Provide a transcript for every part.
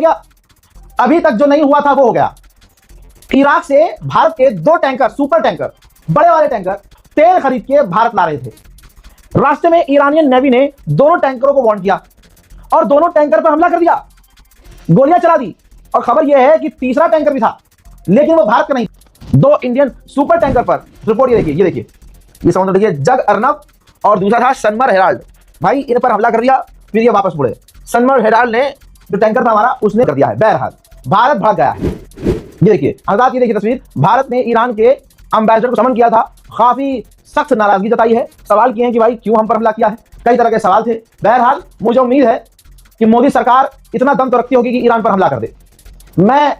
गया, अभी तक जो नहीं हुआ था वो हो गया। इराक से भारत के 2 टैंकर, सुपर टैंकर, बड़े वाले टैंकर तेल खरीद के भारत ला रहे थे। रास्ते में ईरानियन नेवी ने दोनों टैंकरों को वार्न किया और दोनों टैंकर पर हमला कर दिया, गोलियां चला दी। और खबर यह है कि तीसरा टैंकर भी था, लेकिन वो भारत का नहीं। 2 इंडियन सुपर टैंकर पर रिपोर्ट ये देखिए, ये समझ देखिए, जग अर्नब और दूसरा था सनमर हेराल्ड। भाई इन पर हमला कर दिया, फिर ये वापस मुड़े। सनमर हेराल्ड ने जो टैंकर था हमारा, उसने कर दिया है। बहरहाल भारत भाग गया है। ये देखिए आजाद, ये देखिए तस्वीर। भारत ने ईरान के एम्बेसडर को समन किया था, काफी सख्त नाराजगी जताई है, सवाल किए हैं कि भाई क्यों हम पर हमला किया है, कई तरह के सवाल थे। बहरहाल मुझे उम्मीद है कि मोदी सरकार इतना दम तो रखती होगी कि ईरान पर हमला कर दे। मैं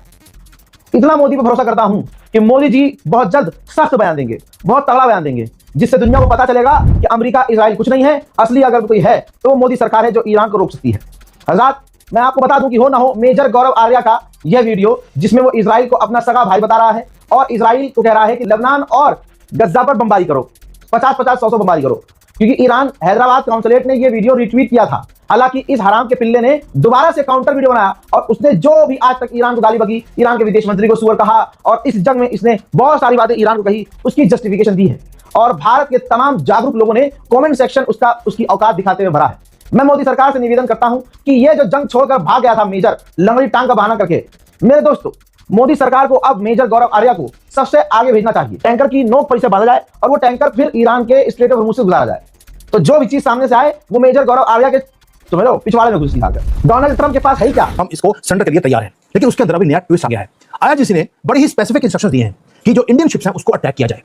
इतना मोदी पर भरोसा करता हूं कि मोदी जी बहुत जल्द सख्त बयान देंगे, बहुत तगड़ा बयान देंगे, जिससे दुनिया को पता चलेगा कि अमेरिका इजराइल कुछ नहीं है, असली अगर कोई है तो वो मोदी सरकार है जो ईरान को रोक सकती है। आजाद, मैं आपको बता दूं कि हो ना हो, मेजर गौरव आर्या का यह वीडियो जिसमें वो इजराइल को अपना सगा भाई बता रहा है और इजराइल को कह रहा है कि लेबनान और गज्जा पर बमबारी करो, 50-50, 100-100 बमबारी करो, क्योंकि ईरान हैदराबाद काउंसलेट ने यह वीडियो रिट्वीट किया था। हालांकि इस हराम के पिल्ले ने दोबारा से काउंटर वीडियो बनाया और उसने जो भी आज तक ईरान को गाली बकी, ईरान के विदेश मंत्री को सुअर कहा और इस जंग में इसने बहुत सारी बातें ईरान को कही, उसकी जस्टिफिकेशन दी है। और भारत के तमाम जागरूक लोगों ने कमेंट सेक्शन उसकी औकात दिखाते हुए भरा है। मैं मोदी सरकार से निवेदन करता हूं कि यह जो जंग छोड़कर भाग गया था मेजर, लंगड़ी टांग का बहाना करके, मेरे दोस्तों मोदी सरकार को अब मेजर गौरव आर्या को सबसे आगे भेजना चाहिए। टैंकर की नोक पर इसे बांधा जाए और वो टैंकर फिर ईरान के स्ट्रेट ऑफ हॉर्मुज़ से गुजारा जाए। तो जो भी चीज सामने से आए वो मेजर गौरव आर्या के पिछवाड़े में घुस दिखाकर। डोनाल्ड ट्रंप के पास है क्या? हम इसको सरेंडर के लिए तैयार हैं, लेकिन उसके अंदर अभी नया ट्विस्ट आ गया है। आईआरजीसी ने बड़ी ही स्पेसिफिक इंस्ट्रक्शंस दिए हैं कि जो इंडियन शिप्स हैं उसको अटैक किया जाए।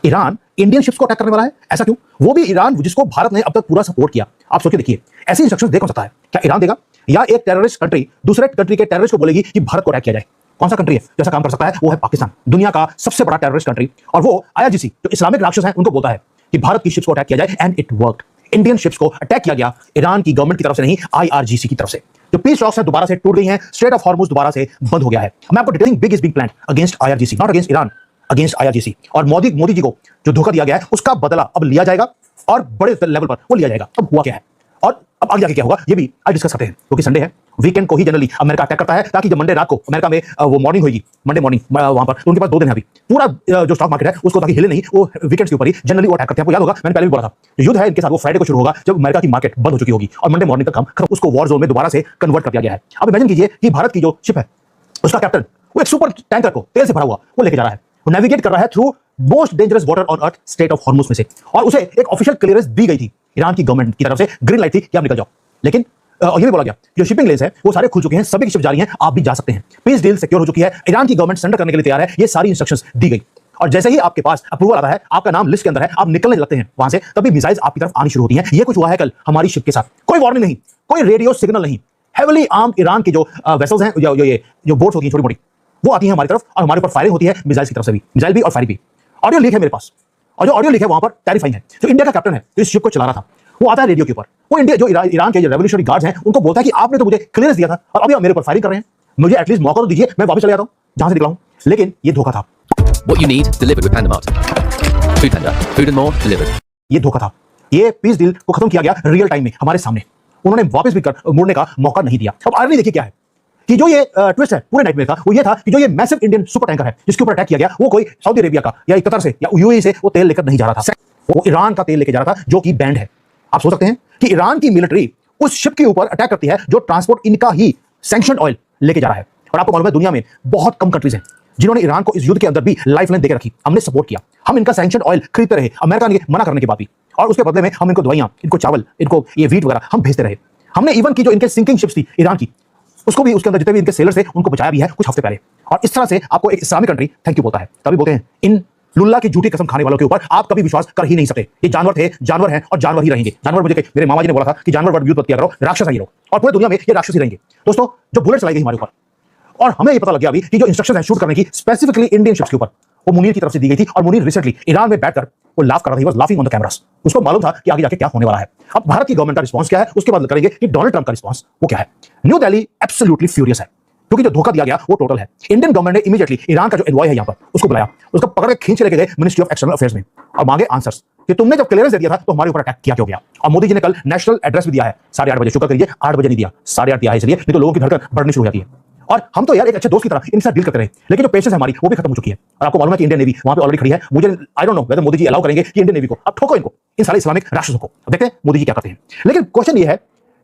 ईरान इंडियन शिप्स को अटैक करने वाला है, ऐसा क्यों? वो भी ईरान जिसको भारत ने अब तक पूरा सपोर्ट किया। आप सोच के देखिए, ऐसी इंस्ट्रक्शंस दे कौन सकता है? क्या ईरान देगा, या एक टेररिस्ट कंट्री दूसरे कंट्री के टेररिस्ट को बोलेगी कि भारत को अटैक किया जाए? कौन सा कंट्री है जैसा काम कर सकता है? वो है पाकिस्तान, दुनिया का सबसे बड़ा टेररिस्ट कंट्री। और वो आईआरजीसी जो इस्लामिक राक्षस हैं उनको बोलता है कि भारत की शिप्स को अटैक किया जाए, and it worked. Indian ships को अटैक किया गया ईरान की गवर्नमेंट की तरफ से नहीं, आईआरजीसी की तरफ से। जो पीस टॉक्स है दोबारा से टूट गई हैं, स्ट्रेट ऑफ हॉर्मुज़ दोबारा से बंद हो गया है। मैं आपको detailing big is being planned against IRGC, not against Iran, against IRGC. और मोदी जी को जो धोखा दिया गया है उसका बदला अब लिया जाएगा और बड़े लेवल पर वो लिया जाएगा। अब हुआ क्या है और अब आगे जाके क्या होगा ये भी आज डिस्कस करते हैं, क्योंकि संडे है, वीकेंड को ही जनरली अमेरिका अटैक करता है, ताकि जब मंडे रात को अमेरिका में वो मॉर्निंग होगी, मंडे मॉर्निंग वहां पर, तो उनके पास 2 दिन है अभी, पूरा जो स्टॉक मार्केट है उसको ताकि हिले नहीं, वो वीकेंड्स के ऊपर ही जनरली वो अटैक करते हैं। आपको याद होगा मैंने पहले भी बोला था, जो युद्ध है इनके साथ वो फ्राइडे को शुरू होगा जब अमेरिका की मार्केट बंद हो चुकी होगी और मंडे मॉर्निंग तक काम खत्म, उसको वॉर जोन में दोबारा से कन्वर्ट कर दिया गया है। अब इमेजिन कीजिए कि भारत की जो शिप है उसका कैप्टन वो एक सुपर टैंकर को तेल से भरा हुआ वो लेके जा रहा है, वो नेविगेट कर रहा है through most dangerous water on earth, straight of Hormuz में से, और उसे एक ऑफिशियल क्लियरेंस दी गई थी ईरान की गवर्नमेंट की तरफ से, ग्रीन लाइट थी कि आप निकल जाओ। लेकिन ये भी बोला गया जो शिपिंग लेन्स है वो सारे खुल चुके हैं, सभी की शिप जा रही हैं, आप भी जा सकते हैं, पीस डील सिक्योर हो चुकी है, ईरान की गवर्नमेंट सरेंडर करने के लिए तैयार है, ये सारी इंस्ट्रक्शंस दी गई। और जैसे ही आपके पास अप्रूवल आता है, आपका नाम लिस्ट के अंदर है, आप निकलने लगते हैं वहां से, तभी मिसाइल्स आपकी तरफ आनी शुरू होती हैं। ये कुछ हुआ है कल हमारी शिप के साथ, कोई वार्निंग नहीं, कोई रेडियो सिग्नल नहीं, हेवीली आर्म्ड ईरान की जो वेसल्स हैं, जो बोट्स होती हैं छोटी मोटी, वो आती हैं हमारी तरफ और हमारे ऊपर फायरिंग होती है मिसाइल्स की तरफ से भी, मिसाइल भी और फायरिंग भी। ऑडियो लीक है मेरे पास, और जो ऑडियो लीक है वहां पर टेरिफाइंग है। जो इंडिया का कैप्टन है जो इस शिप को चला रहा था, वो आता है रेडियो के ऊपर, वो इंडिया जो ईरान के जो रेवोल्यूशनरी गार्ड्स हैं उनको बोलता है कि आपने तो मुझे क्लियरेंस दिया था और अभी आप मेरे ऊपर फायरिंग कर रहे हैं, मुझे एटलीस्ट मौका तो दीजिए, मैं वापस चले जाता हूं जहां से निकला हूं। लेकिन ये धोखा था। What you need delivered with PandaMart. Food Panda, food and more delivered. ये धोखा था। ये पीस डील को खत्म किया गया रियल टाइम में हमारे सामने, उन्होंने वापस भी मुड़ने का मौका नहीं दिया। अब आयरनी देखिए क्या है कि जो ये ट्विस्ट है पूरे नाइट में था, वो ये था कि जो ये मैसिव इंडियन सुपर टैंकर है जिसके ऊपर अटैक किया गया, वो कोई सऊदी अरेबिया का या कतर से या यूएई से वो तेल लेकर नहीं जा रहा था, वो ईरान का तेल लेके जा रहा था जो कि बैंड है। आप सोच सकते हैं कि ईरान की मिलिट्री उस शिप के ऊपर अटैक करती है जो ट्रांसपोर्ट इनका ही सैंक्शनड ऑयल लेके जा रहा है। और आपको मालूम है दुनिया में बहुत कम कंट्रीज हैं जिन्होंने ईरान को इस युद्ध के अंदर भी लाइफलाइन देकर रखी, हमने सपोर्ट किया, हम इनका सैंक्शनड ऑयल खरीदते रहे अमेरिका ने मना करने के बाद भी, और उसके बदले में हम इनको दवाइयां, इनको चावल, इनको ये वीट वगैरह हम भेजते रहे। हमने इवन की जो इनके सिंकिंग शिप्स थी ईरान की, उसको भी, उसके अंदर जितने भी इनके सेलर्स थे उनको बचाया भी है कुछ हफ्ते पहले। और इस तरह से आपको एक इस्लामिक कंट्री थैंक यू बोलता है, तभी बोलते हैं इन लुल्ला की झूठी कसम खाने वालों के ऊपर आप कभी विश्वास कर ही नहीं सकते। ये जानवर थे, जानवर हैं और जानवर ही रहेंगे। जानवर, मुझे मेरे मामा जी ने बोला था कि जानवर वर्ड यूज मत किया करो, राक्षस है ये लोग, और पूरी दुनिया में ये राक्षस ही रहेंगे। दोस्तों जो बुलेट चलाई गई हमारे ऊपर, और हमें ये पता लग गया अभी कि जो इंस्ट्रक्शंस है शूट करने की स्पेसिफिकली इंडियन शिप्स के ऊपर, वो मुनीर की तरफ से दी गई थी। और मुनीर रिसेंटली ईरान में बैठकर वो लाफ कर रहा था, was laughing on the cameras. उसको मालूम था कि आगे जाके क्या होने वाला है। अब भारत की गवर्नमेंट का रिस्पांस क्या है उसके बाद करेंगे कि डोनाल्ड ट्रंप का रिस्पांस वो क्या है। न्यू दिल्ली एब्सोल्युटली फ्यूरियस है क्योंकि जो धोखा दिया गया वो टोटल है। इंडियन गवर्नमेंट ने इमीडिएटली ईरान का जो एनवॉय है यहाँ पर उसको बुलाया, उसको पकड़ के खींच लेके गए मिनिस्ट्री ऑफ एक्सटर्नल अफेयर्स में और मांगे आंसर्स कि तुमने जब क्लियरेंस दे दिया था तो हमारे ऊपर अटैक किया क्यों गया। और मोदी जी ने कल नेशनल एड्रेस भी दिया है 8:30 बजे, शुक्र करिए 8 बजे नहीं दिया, 8:30 दिया है, इसलिए नहीं तो लोगों की धड़कन बढ़नी शुरू हो जाती है। और हम तो यार एक अच्छे दोस्त की तरह इनके साथ डील करते रहे, लेकिन जो पेशेंस है हमारी वो भी खत्म हो चुकी है। और आपको मालूम है कि इंडियन नेवी वहां पे ऑलरेडी खड़ी है। मुझे I don't know whether Modi ji allow करेंगे कि इंडियन नेवी को अब ठोको इनको, इन सारे इस्लामिक राष्ट्रों को। अब देखते हैं मोदी जी क्या करते हैं। लेकिन क्वेश्चन ये है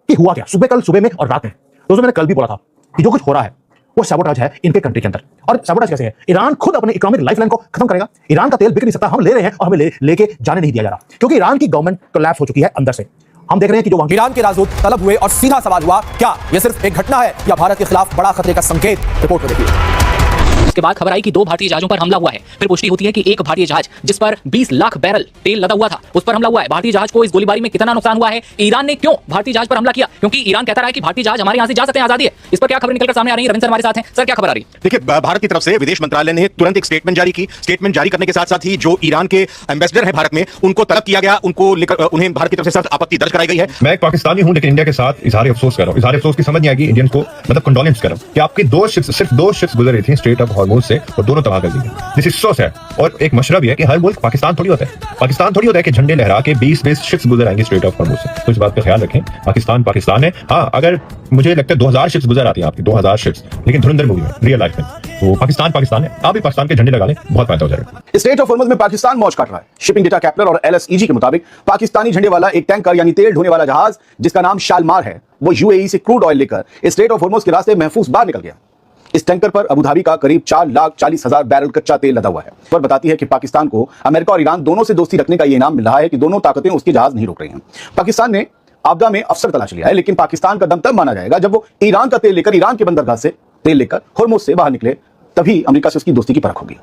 कि हुआ क्या कल सुबह में और रात में। दोस्तों मैंने कल भी बोला था कि जो कुछ हो रहा है वो सैबोटाज है इनके कंट्री के अंदर। और सैबोटाज कैसे है? ईरान खुद अपने इकोनॉमिक लाइफलाइन को खत्म करेगा। ईरान का तेल बिक नहीं सकता, हम ले रहे हैं और हमें लेके जाने नहीं दिया जा रहा, क्योंकि ईरान की गवर्नमेंट कोलैप्स हो चुकी है अंदर से। हम देख रहे हैं कि जो ईरान के राजदूत तलब हुए और सीधा सवाल हुआ, क्या यह सिर्फ एक घटना है या भारत के खिलाफ बड़ा खतरे का संकेत? रिपोर्ट में देखिए। इसके बाद खबर आई कि 2 भारतीय जहाजों पर हमला हुआ है। फिर पुष्टि होती है कि एक भारतीय जहाज जिस पर 20 लाख बैरल तेल लदा हुआ था उस पर हमला हुआ है। भारतीय जहाज को इस गोलीबारी में कितना नुकसान हुआ है, ईरान ने क्यों भारतीय जहाज पर हमला किया? क्योंकि ईरान कहता रहा है कि भारतीय जहाज हमारे यहां से जा सकते हैं, आजादी है। इस पर क्या खबर निकलकर सामने आ रही है? रविंद्र सर हमारे साथ हैं। सर क्या खबर आ रही है? देखिए, भारत की तरफ से विदेश मंत्रालय ने तुरंत एक स्टेटमेंट जारी की। स्टेटमेंट जारी करने के साथ साथ ही जो ईरान के एम्बेसडर हैं भारत में उनको तलब किया गया, उन्हें भारत की तरफ से सख्त आपत्ति दर्ज कराई गई है। मैं एक पाकिस्तानी हूं लेकिन इंडिया के साथ इजहार अफसोस कर रहा हूं। इजहार अफसोस की समझ नहीं आएगी इंडियंस को, मतलब कंडोलेंस कर रहा हूं कि आपकी सिर्फ दो शिप्स गुजर रही थी स्ट्रेट ऑफ हॉर्मोज से और दोनों तबाह कर दी गई। This is so sad. और एक मशरा भी है कि हर मुल्क पाकिस्तान थोड़ी होता है। पाकिस्तान थोड़ी होता है कि झंडे लहरा के 20 शिप्स गुजर आएंगे स्ट्रेट ऑफ हॉर्मोज से। तो इस बात का ख्याल रखें, पाकिस्तान है। हाँ, अगर मुझे लगता है 2000 शिप्स गुजर आती हैं आपकी, 2000 शिप्स, लेकिन धुरंधर मूवी में रियल लाइफ में तो पाकिस्तान है। आप भी पाकिस्तान के झंडे लगा लें, बहुत फायदा हो जाएगा। स्ट्रेट ऑफ हॉर्मज में पाकिस्तान मौज काट रहा है। शिपिंग डेटा कैपिटल और LSEG के मुताबिक पाकिस्तानी झंडे वाला एक टैंकर यानी तेल ढोने वाला जहाज जिसका नाम शालमार है, वो UAE से क्रूड ऑयल लेकर स्ट्रेट ऑफ हॉर्मज के रास्ते महफूज बाहर निकल गया। इस टैंकर पर अबू धाबी का करीब 4,40,000 बैरल कच्चा तेल लदा हुआ है। पर बताती है कि पाकिस्तान को अमेरिका और ईरान दोनों से दोस्ती रखने का ये इनाम मिल रहा है कि दोनों ताकतें उसके जहाज नहीं रोक रही हैं। पाकिस्तान ने आपदा में अफसर तलाश लिया है, लेकिन पाकिस्तान का दम तब माना जाएगा जब वो ईरान का तेल लेकर, ईरान के बंदरगाह से तेल लेकर हॉर्मुज से बाहर निकले, तभी अमेरिका से उसकी दोस्ती की परख होगी।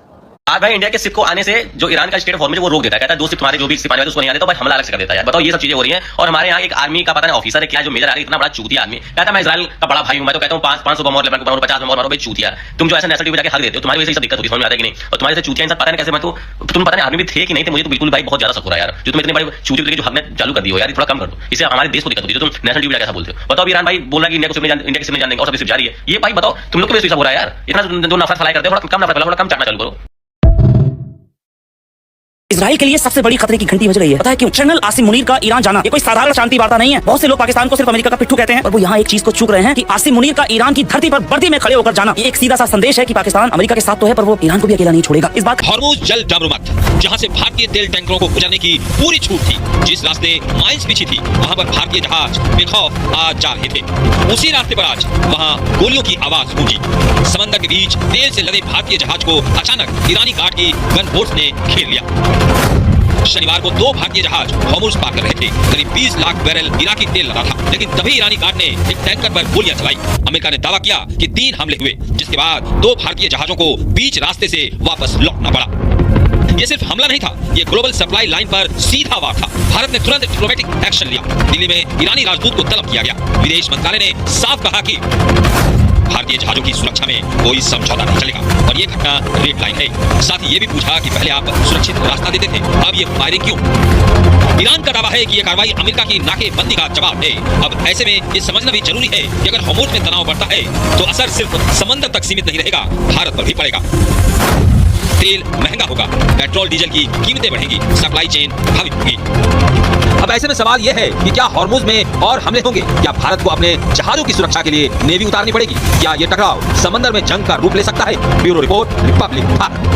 आज भाई इंडिया के शिप को आने से जो ईरान का स्टेट ऑफ हॉर्मज वो रोक देता है, कहता है 2 शिप तुम्हारे जो भी शिप आने वाले उसको नहीं आने, तो भाई हमला अलग से कर देता है। बताओ ये सब चीजें हो रही हैं। और हमारे यहाँ एक आर्मी का पता नहीं ऑफिसर है क्या, जो मेजर इतना बड़ा चूतिया आदमी कहता है मैं इजराइल का बड़ा भाई हूं। मैं तो कहता हूं 500 बम और 50 बम मारो भाई चूतिया। तुम जो ऐसे नेशनल टीवी जाके हक देते हो, तुम्हारी वजह से सब दिक्कत होती है, समझ में आता है कि नहीं? और तुम्हारे से चूतिया इंसान पता नहीं कैसे, मैं तो तुम पता नहीं आर्मी भी थे कि नहीं थे, मुझे तो बिल्कुल भाई बहुत ज्यादा शक हो रहा है यार, जो तुम इतने बड़े चूतियों के जो हकने चालू कर दी हो यार, थोड़ा कम कर दो। इससे हमारे देश को दिक्कत होती है। तुम नेशनल टीवी जाके ऐसा बोलते हो। बताओ ईरान भाई बोल रहा है कि इंडिया के सिर्फ नहीं जाने और सब सिर्फ जारी है। ये भाई बताओ तुम लोग को भी ऐसा हो रहा है यार, इतना जो नफरत फैलाया करते हो, थोड़ा कम नफरत फैलाओ, थोड़ा कम चाटना चालू करो। इजराइल के लिए सबसे बड़ी खतरे की घंटी बज रही है। पता है क्यों? जनरल आसिम मुनीर का ईरान जाना ये कोई साधारण शांति वार्ता नहीं है। बहुत से लोग पाकिस्तान को सिर्फ अमेरिका का पिट्ठू कहते हैं और वो यहाँ एक चीज को चूक रहे हैं कि आसिम मुनीर का ईरान की धरती पर वर्दी में खड़े होकर जाना ये एक सीधा सा संदेश है कि पाकिस्तान अमेरिका के साथ तो है पर वो ईरान को भी अकेला नहीं छोड़ेगा। इस बात हॉर्मुज जल डमरू मत, जहाँ से भारतीय तेल टैंकरों को गुजरने की पूरी छूट थी, जिस रास्ते माइल्स पीछे थी वहाँ पर भारतीय जहाज बेखौफ आज जा रहे थे। उसी रास्ते पर आज वहाँ गोलियों की आवाज गूंजी। समंदर के बीच तेल से लदे भारतीय जहाज को अचानक ईरानी गार्ड की गन फोर्स ने घेर लिया। शनिवार को 2 भारतीय जहाज हॉर्मुज पार कर रहे थे। करीब 20 लाख बैरल इराकी तेल लगा था, लेकिन तभी ईरानी गार्ड ने एक टैंकर पर गोलियां चलाई। अमेरिका ने दावा किया कि 3 हमले हुए, जिसके बाद 2 भारतीय जहाजों को बीच रास्ते से वापस लौटना पड़ा। ये सिर्फ हमला नहीं था, ये ग्लोबल सप्लाई लाइन पर सीधा वार था। भारत ने तुरंत डिप्लोमेटिक एक्शन लिया। दिल्ली में ईरानी राजदूत को तलब किया गया। विदेश मंत्रालय ने साफ कहा कि भारतीय जहाजों की सुरक्षा में कोई समझौता नहीं चलेगा और ये घटना रेड लाइन है। साथ ही ये भी पूछा कि पहले आप सुरक्षित रास्ता देते थे, अब ये फायरिंग क्यों? ईरान का दावा है कि ये कार्रवाई अमेरिका की नाकेबंदी का जवाब है। अब ऐसे में ये समझना भी जरूरी है कि अगर हॉर्मुज में तनाव बढ़ता है तो असर सिर्फ समंदर तक सीमित नहीं रहेगा, भारत पर भी पड़ेगा। तेल महंगा होगा, पेट्रोल डीजल की कीमतें बढ़ेंगी, सप्लाई चेन प्रभावित होगी। अब ऐसे में सवाल यह है कि क्या हॉर्मुज में और हमले होंगे? क्या भारत को अपने जहाजों की सुरक्षा के लिए नेवी उतारनी पड़ेगी? क्या ये टकराव समंदर में जंग का रूप ले सकता है? Bureau report, Republic Bharat.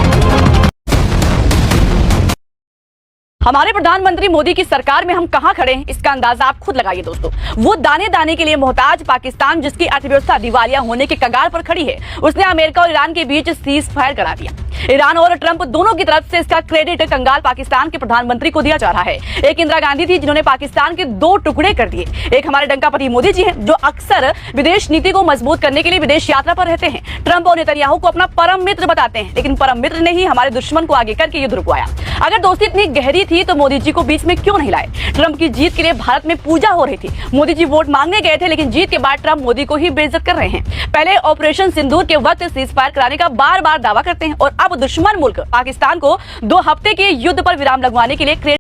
हमारे प्रधानमंत्री मोदी की सरकार में हम कहां खड़े हैं इसका अंदाजा आप खुद लगाइए दोस्तों। वो दाने दाने के लिए मोहताज पाकिस्तान, जिसकी अर्थव्यवस्था दिवालिया होने के कगार पर खड़ी है, उसने अमेरिका और ईरान के बीच सीज फायर करा दिया। ईरान और ट्रंप दोनों की तरफ से इसका क्रेडिट कंगाल पाकिस्तान के प्रधानमंत्री को दिया जा रहा है। एक इंदिरा गांधी थी जिन्होंने पाकिस्तान के 2 टुकड़े कर दिए। एक हमारे डंकापति मोदी जी हैं जो अक्सर विदेश नीति को मजबूत करने के लिए विदेश यात्रा पर रहते हैं। ट्रंप और नेतन्याहू को अपना परम मित्र बताते हैं, लेकिन परम मित्र ने ही हमारे दुश्मन को आगे करके युद्ध रुकवाया। अगर दोस्ती इतनी गहरी थी तो मोदी जी को बीच में क्यों नहीं लाए? ट्रंप की जीत के लिए भारत में पूजा हो रही थी। मोदी जी वोट मांगने गए थे, लेकिन जीत के बाद ट्रंप मोदी को ही बेइज्जत कर रहे हैं। पहले ऑपरेशन सिंदूर के वक्त सीज फायर कराने का बार बार दावा करते हैं और अब दुश्मन मुल्क पाकिस्तान को 2 हफ्ते के युद्ध पर विराम लगवाने के लिए